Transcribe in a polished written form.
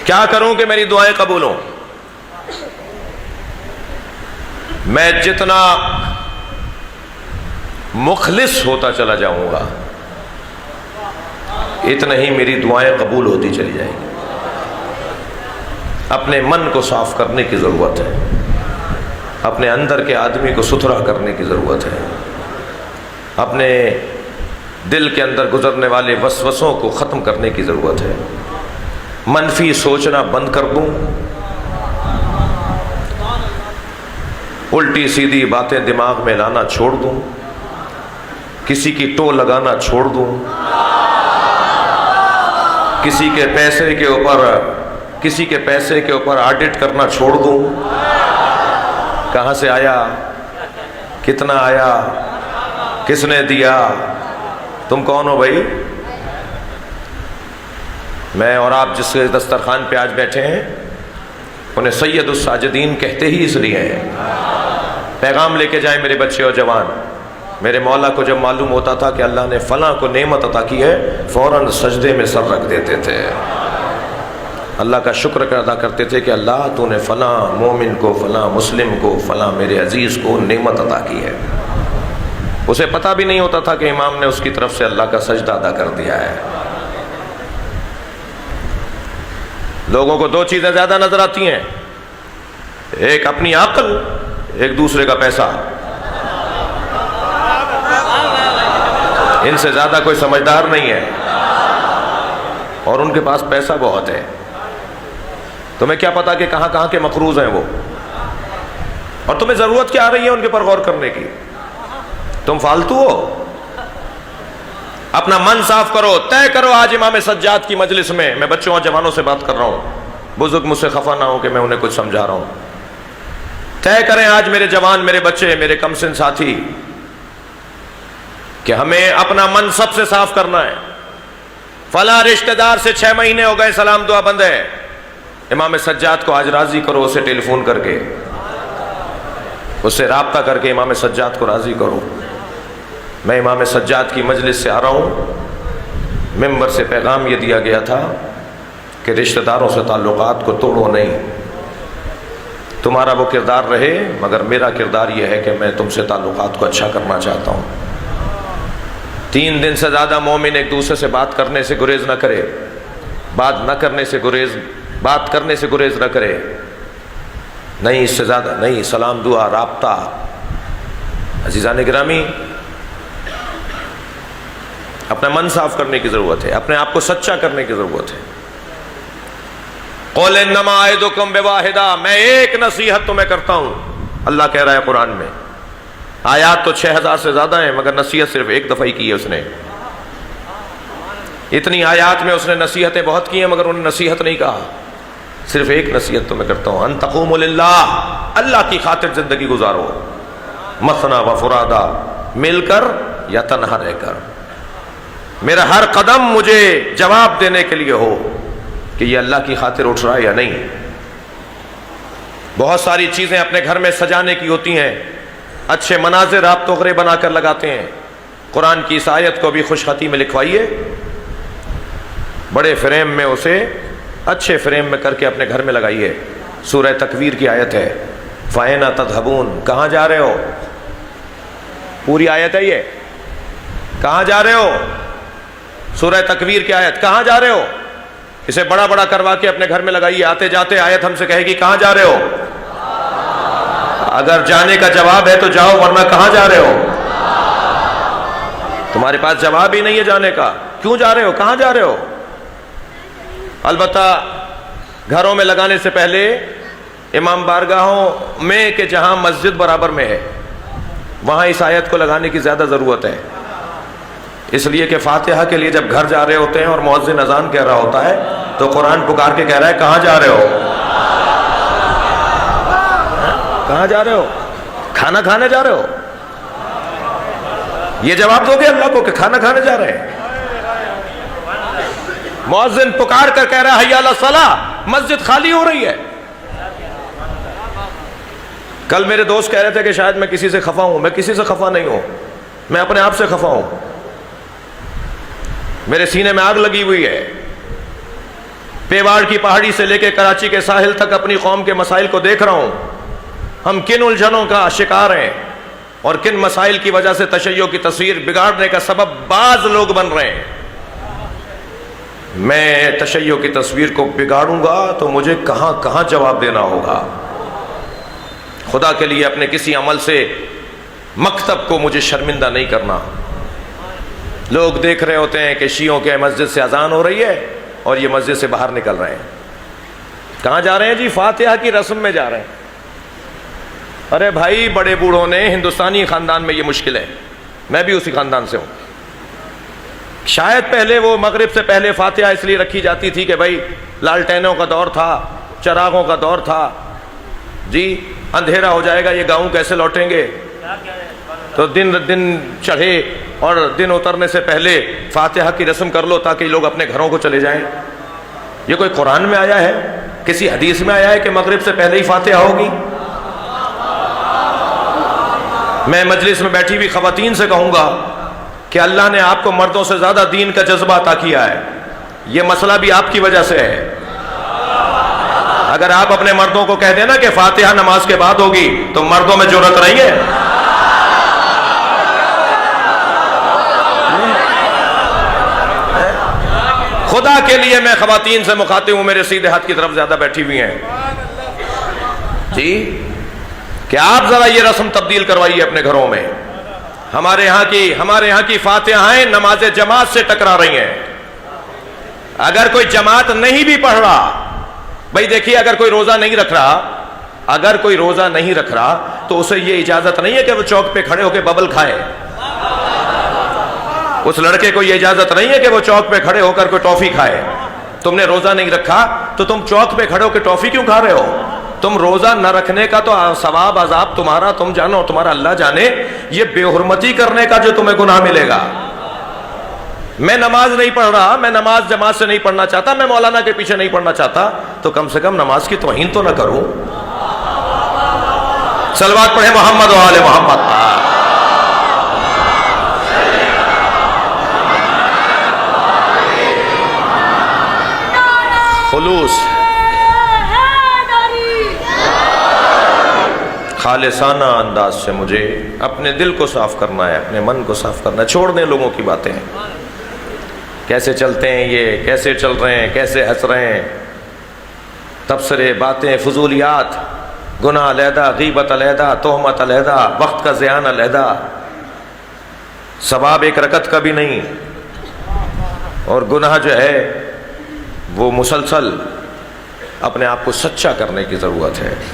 کیا کروں کہ میری دعائیں قبول ہوں؟ میں جتنا مخلص ہوتا چلا جاؤں گا اتنا ہی میری دعائیں قبول ہوتی چلی جائیں گی۔ اپنے من کو صاف کرنے کی ضرورت ہے، اپنے اندر کے آدمی کو ستھرا کرنے کی ضرورت ہے، اپنے دل کے اندر گزرنے والے وسوسوں کو ختم کرنے کی ضرورت ہے، منفی سوچنا بند کر دوں، الٹی سیدھی باتیں دماغ میں لانا چھوڑ دوں، کسی کی ٹو لگانا چھوڑ دوں، کسی کے پیسے کے اوپر آڈٹ کرنا چھوڑ دوں، کہاں سے آیا، کتنا آیا، کس نے دیا، تم کون ہو بھائی؟ میں اور آپ جس دسترخوان پہ آج بیٹھے ہیں انہیں سید الساجدین کہتے ہی اس لیے ہیں۔ پیغام لے کے جائیں میرے بچے اور جوان، میرے مولا کو جب معلوم ہوتا تھا کہ اللہ نے فلاں کو نعمت عطا کی ہے فوراً سجدے میں سر رکھ دیتے تھے، اللہ کا شکر ادا کرتے تھے کہ اللہ تو نے فلاں مومن کو، فلاں مسلم کو، فلاں میرے عزیز کو نعمت عطا کی ہے۔ اسے پتہ بھی نہیں ہوتا تھا کہ امام نے اس کی طرف سے اللہ کا سجدہ ادا کر دیا ہے۔ لوگوں کو دو چیزیں زیادہ نظر آتی ہیں، ایک اپنی عقل، ایک دوسرے کا پیسہ۔ ان سے زیادہ کوئی سمجھدار نہیں ہے اور ان کے پاس پیسہ بہت ہے۔ تمہیں کیا پتا کہ کہاں کہاں کے مقروض ہیں وہ، اور تمہیں ضرورت کیا آ رہی ہے ان کے پر غور کرنے کی؟ تم فالتو ہو؟ اپنا من صاف کرو، طے کرو۔ آج امام سجاد کی مجلس میں بچوں اور جوانوں سے بات کر رہا ہوں، بزرگ مجھ سے خفا نہ ہو کہ میں انہیں کچھ سمجھا رہا ہوں۔ طے کریں آج میرے جوان، میرے بچے، میرے کم سن ساتھی، کہ ہمیں اپنا من سب سے صاف کرنا ہے۔ فلاں رشتہ دار سے 6 مہینے ہو گئے سلام دعا بند ہے، امام سجاد کو آج راضی کرو، اسے ٹیلی فون کر کے، اس سے رابطہ کر کے امام سجاد کو راضی کرو۔ میں امام سجاد کی مجلس سے آ رہا ہوں، ممبر سے پیغام یہ دیا گیا تھا کہ رشتہ داروں سے تعلقات کو توڑو نہیں، تمہارا وہ کردار رہے مگر میرا کردار یہ ہے کہ میں تم سے تعلقات کو اچھا کرنا چاہتا ہوں۔ 3 دن سے زیادہ مومن ایک دوسرے سے بات کرنے سے گریز نہ کرے، بات کرنے سے گریز نہ کرے، نہیں اس سے زیادہ نہیں، سلام دعا رابطہ۔ عزیزان گرامی، اپنا من صاف کرنے کی ضرورت ہے، اپنے آپ کو سچا کرنے کی ضرورت ہے۔ قول انما اعظکم بواحدہ، میں ایک نصیحت تمہیں کرتا ہوں، اللہ کہہ رہا ہے قرآن میں۔ آیات تو 6000 سے زیادہ ہیں مگر نصیحت صرف ایک دفعہ ہی کی ہے اس نے۔ اتنی آیات میں اس نے نصیحتیں بہت کی ہیں مگر انہوں نے نصیحت نہیں کہا، صرف ایک نصیحت تمہیں کرتا ہوں، ان تقوموا للہ، اللہ کی خاطر زندگی گزارو، مثنی و فرادا، مل کر یا تنہا رہ کر۔ میرا ہر قدم مجھے جواب دینے کے لیے ہو کہ یہ اللہ کی خاطر اٹھ رہا ہے یا نہیں۔ بہت ساری چیزیں اپنے گھر میں سجانے کی ہوتی ہیں، اچھے مناظر آپ توغرے بنا کر لگاتے ہیں، قرآن کی اس آیت کو بھی خوش خطی میں لکھوائیے، بڑے فریم میں اسے اچھے فریم میں کر کے اپنے گھر میں لگائیے۔ سورہ تکویر کی آیت ہے، فَأَيْنَ تَذْهَبُونَ، کہاں جا رہے ہو؟ پوری آیت ہے یہ، کہاں جا رہے ہو؟ سورہ تکویر کی آیت، کہاں جا رہے ہو؟ اسے بڑا بڑا کروا کے اپنے گھر میں لگائیے، آتے جاتے آیت ہم سے کہے گی کہاں جا رہے ہو؟ اگر جانے کا جواب ہے تو جاؤ، ورنہ کہاں جا رہے ہو؟ تمہارے پاس جواب ہی نہیں ہے جانے کا، کیوں جا رہے ہو، کہاں جا رہے ہو؟ البتہ گھروں میں لگانے سے پہلے امام بارگاہوں میں کہ جہاں مسجد برابر میں ہے وہاں اس آیت کو لگانے کی زیادہ ضرورت ہے، اس لیے کہ فاتحہ کے لیے جب گھر جا رہے ہوتے ہیں اور مؤذن اذان کہہ رہا ہوتا ہے تو قرآن پکار کے کہہ رہا ہے کہاں جا رہے ہو؟ کہاں جا رہے ہو؟ کھانا کھانے جا رہے ہو؟ یہ جواب دو گے اللہ کو کہ کھانا کھانے جا رہے ہیں؟ مؤذن پکار کر کہہ رہا ہے حی علی الصلاۃ، مسجد خالی ہو رہی ہے۔ کل میرے دوست کہہ رہے تھے کہ شاید میں کسی سے خفا ہوں، میں کسی سے خفا نہیں ہوں، میں اپنے آپ سے خفا ہوں، میرے سینے میں آگ لگی ہوئی ہے۔ پیواڑ کی پہاڑی سے لے کے کراچی کے ساحل تک اپنی قوم کے مسائل کو دیکھ رہا ہوں. ہم کن الجھنوں کا شکار ہیں اور کن مسائل کی وجہ سے تشیع کی تصویر بگاڑنے کا سبب بعض لوگ بن رہے ہیں. میں تشیع کی تصویر کو بگاڑوں گا تو مجھے کہاں کہاں جواب دینا ہوگا. خدا کے لیے اپنے کسی عمل سے مکتب کو مجھے شرمندہ نہیں کرنا. لوگ دیکھ رہے ہوتے ہیں کہ شیعوں کے مسجد سے اذان ہو رہی ہے اور یہ مسجد سے باہر نکل رہے ہیں. کہاں جا رہے ہیں جی؟ فاتحہ کی رسم میں جا رہے ہیں. ارے بھائی، بڑے بوڑھوں نے ہندوستانی خاندان میں یہ مشکل ہے، میں بھی اسی خاندان سے ہوں. شاید پہلے وہ مغرب سے پہلے فاتحہ اس لیے رکھی جاتی تھی کہ بھائی لالٹینوں کا دور تھا، چراغوں کا دور تھا، جی اندھیرا ہو جائے گا، یہ گاؤں کیسے لوٹیں گے، تو دن چڑھے اور دن اترنے سے پہلے فاتحہ کی رسم کر لو تاکہ لوگ اپنے گھروں کو چلے جائیں. یہ کوئی قرآن میں آیا ہے؟ کسی حدیث میں آیا ہے کہ مغرب سے پہلے ہی فاتحہ ہوگی؟ میں مجلس میں بیٹھی ہوئی خواتین سے کہوں گا کہ اللہ نے آپ کو مردوں سے زیادہ دین کا جذبہ عطا کیا ہے. یہ مسئلہ بھی آپ کی وجہ سے ہے. اگر آپ اپنے مردوں کو کہہ دینا کہ فاتحہ نماز کے بعد ہوگی تو مردوں میں جرأت نہیں ہے. خدا کے لیے میں خواتین سے مخاطب ہوں، میرے سیدھے ہاتھ کی طرف زیادہ بیٹھی ہوئی ہیں جی، کہ آپ ذرا یہ رسم تبدیل کروائیے اپنے گھروں میں. ہمارے یہاں کی فاتحائیں نماز جماعت سے ٹکرا رہی ہیں. اگر کوئی جماعت نہیں بھی پڑھ رہا، بھائی دیکھیے، اگر کوئی روزہ نہیں رکھ رہا تو اسے یہ اجازت نہیں ہے کہ وہ چوک پہ کھڑے ہو کے ببل کھائے. اس لڑکے کو یہ اجازت نہیں ہے کہ وہ چوک پہ کھڑے ہو کر کوئی ٹافی کھائے. تم نے روزہ نہیں رکھا تو تم چوک پہ کھڑے ہو کے ٹافی کیوں کھا رہے ہو؟ تم روزہ نہ رکھنے کا تو ثواب عذاب تمہارا تم جانو، تمہارا اللہ جانے. یہ بے حرمتی کرنے کا جو تمہیں گناہ ملے گا. میں نماز نہیں پڑھ رہا، میں نماز جماعت سے نہیں پڑھنا چاہتا، میں مولانا کے پیچھے نہیں پڑھنا چاہتا، تو کم سے کم نماز کی توہین تو نہ کروں. صلوات پڑھیں محمد و آل محمد. خلوص، خالصانہ انداز سے مجھے اپنے دل کو صاف کرنا ہے، اپنے من کو صاف کرنا ہے. چھوڑ دیں لوگوں کی باتیں، کیسے چلتے ہیں یہ، کیسے چل رہے ہیں، کیسے ہنس رہے ہیں. تبصرے، باتیں، فضولیات، گناہ علیحدہ، غیبت علیحدہ، تہمت علیحدہ، وقت کا زیان علیحدہ. ثواب ایک رکعت کا بھی نہیں، اور گناہ جو ہے وہ مسلسل. اپنے آپ کو سچا کرنے کی ضرورت ہے.